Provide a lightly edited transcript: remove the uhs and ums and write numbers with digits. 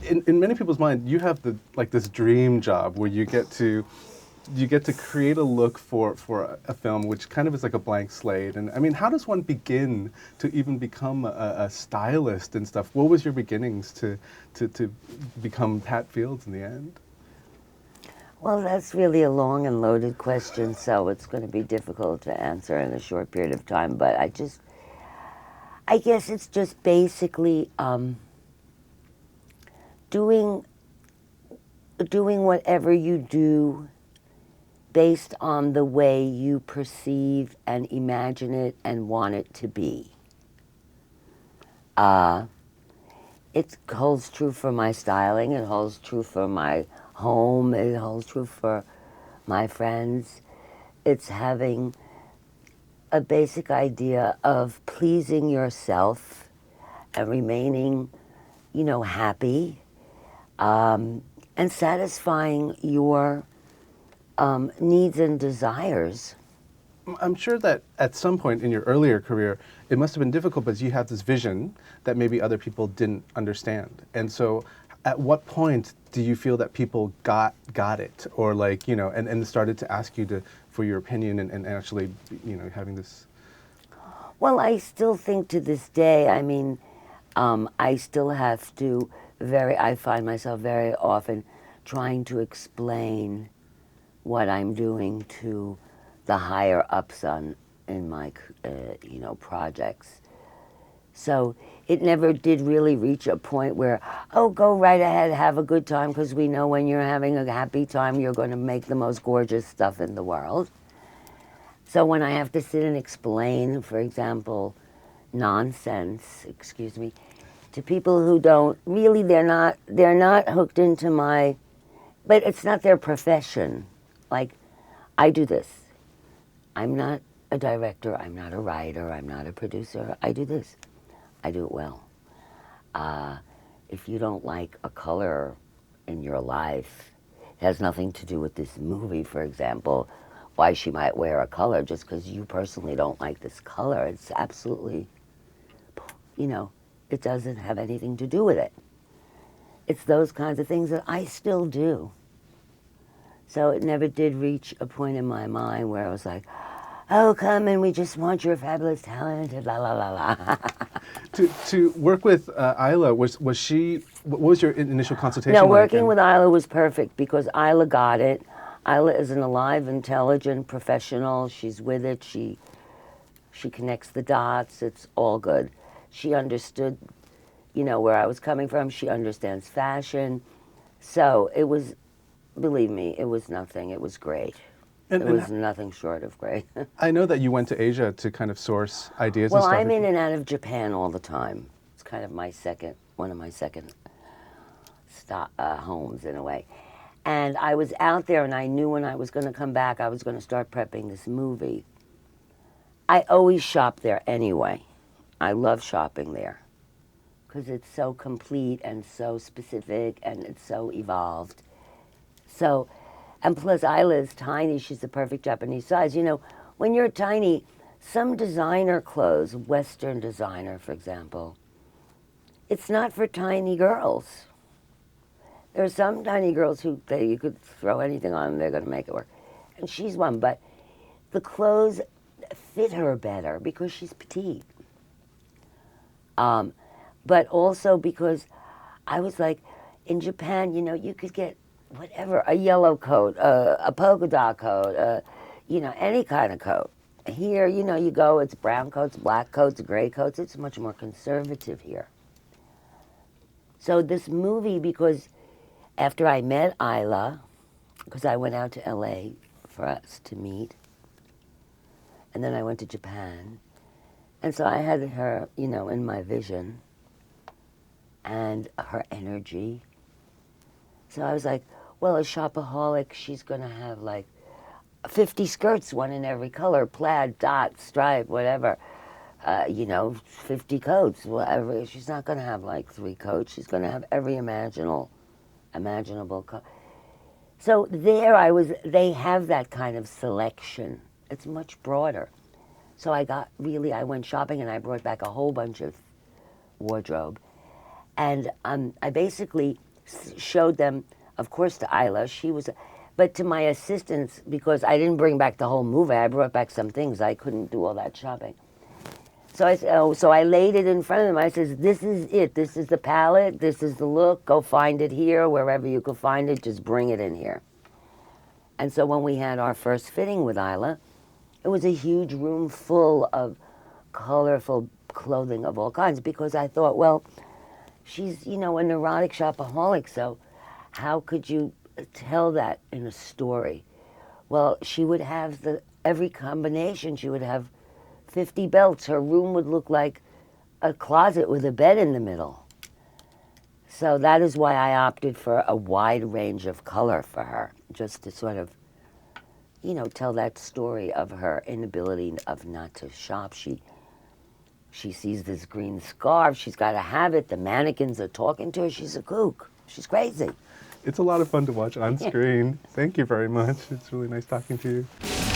in many people's mind, you have this dream job where you get to create a look for a film which kind of is like a blank slate. And I mean, how does one begin to even become a stylist and stuff? What was your beginnings to become Pat Fields in the end? Well, that's really a long and loaded question, so it's going to be difficult to answer in a short period of time. But I guess it's just basically doing whatever you do based on the way you perceive and imagine it and want it to be. It holds true for my styling, it holds true for my home, it holds true for my friends. It's having a basic idea of pleasing yourself and remaining, happy, and satisfying your needs and desires. I'm sure that at some point in your earlier career, it must have been difficult because you had this vision that maybe other people didn't understand. And so at what point do you feel that people got it, or and started to ask you for your opinion and actually, having this? Well, I still think to this day, I mean, I still have to I find myself very often trying to explain what I'm doing to the higher ups in my projects. So it never did really reach a point where, oh, go right ahead, have a good time, because we know when you're having a happy time, you're going to make the most gorgeous stuff in the world. So when I have to sit and explain, for example, nonsense, to people who don't really, they're not hooked into but it's not their profession. Like, I do this. I'm not a director, I'm not a writer, I'm not a producer. I do this. I do it well. If you don't like a color in your life, it has nothing to do with this movie, for example, why she might wear a color just because you personally don't like this color. It's absolutely, it doesn't have anything to do with it. It's those kinds of things that I still do. So it never did reach a point in my mind where I was like, oh, come and we just want your fabulous talent, la la la la. To work with Isla, what was your initial consultation No, like? working with Isla was perfect because Isla got it. Isla is an alive, intelligent professional. She's with it. She connects the dots. It's all good. She understood, where I was coming from. She understands fashion. So it was, believe me, it was nothing. It was great. It was nothing short of great. I know that you went to Asia to kind of source ideas Well, and stuff. I'm in and out of Japan all the time. It's kind of one of my second homes in a way. And I was out there and I knew when I was going to come back, I was going to start prepping this movie. I always shop there anyway. I love shopping there because it's so complete and so specific and it's so evolved. So, and plus Isla is tiny. She's the perfect Japanese size. When you're tiny, some designer clothes, Western designer, for example, it's not for tiny girls. There are some tiny girls who you could throw anything on and they're going to make it work. And she's one, but the clothes fit her better because she's petite. But also because I was like, in Japan, you could get whatever, a yellow coat, a polka dot coat, any kind of coat. Here, you go, it's brown coats, black coats, gray coats. It's much more conservative here. So this movie, because after I met Isla, because I went out to LA for us to meet, and then I went to Japan, and so I had her, in my vision, and her energy. So I was like, well, a shopaholic, she's going to have like 50 skirts, one in every color, plaid, dot, stripe, whatever. 50 coats, whatever. She's not going to have like 3 coats. She's going to have every imaginable coat. So they have that kind of selection. It's much broader. So I went shopping and I brought back a whole bunch of wardrobe. And I basically showed them, of course, to Isla. She was, but to my assistants, because I didn't bring back the whole movie. I brought back some things. I couldn't do all that shopping. So I said, oh, so I laid it in front of them. I says, this is it. This is the palette. This is the look. Go find it here. Wherever you could find it, just bring it in here. And so when we had our first fitting with Isla, it was a huge room full of colorful clothing of all kinds, because I thought, well, she's, a neurotic shopaholic, so how could you tell that in a story? Well, she would have every combination. She would have 50 belts. Her room would look like a closet with a bed in the middle. So that is why I opted for a wide range of color for her, just to sort of, tell that story of her inability of not to shop. She sees this green scarf. She's got to have it. The mannequins are talking to her. She's a kook. She's crazy. It's a lot of fun to watch on screen. Thank you very much. It's really nice talking to you.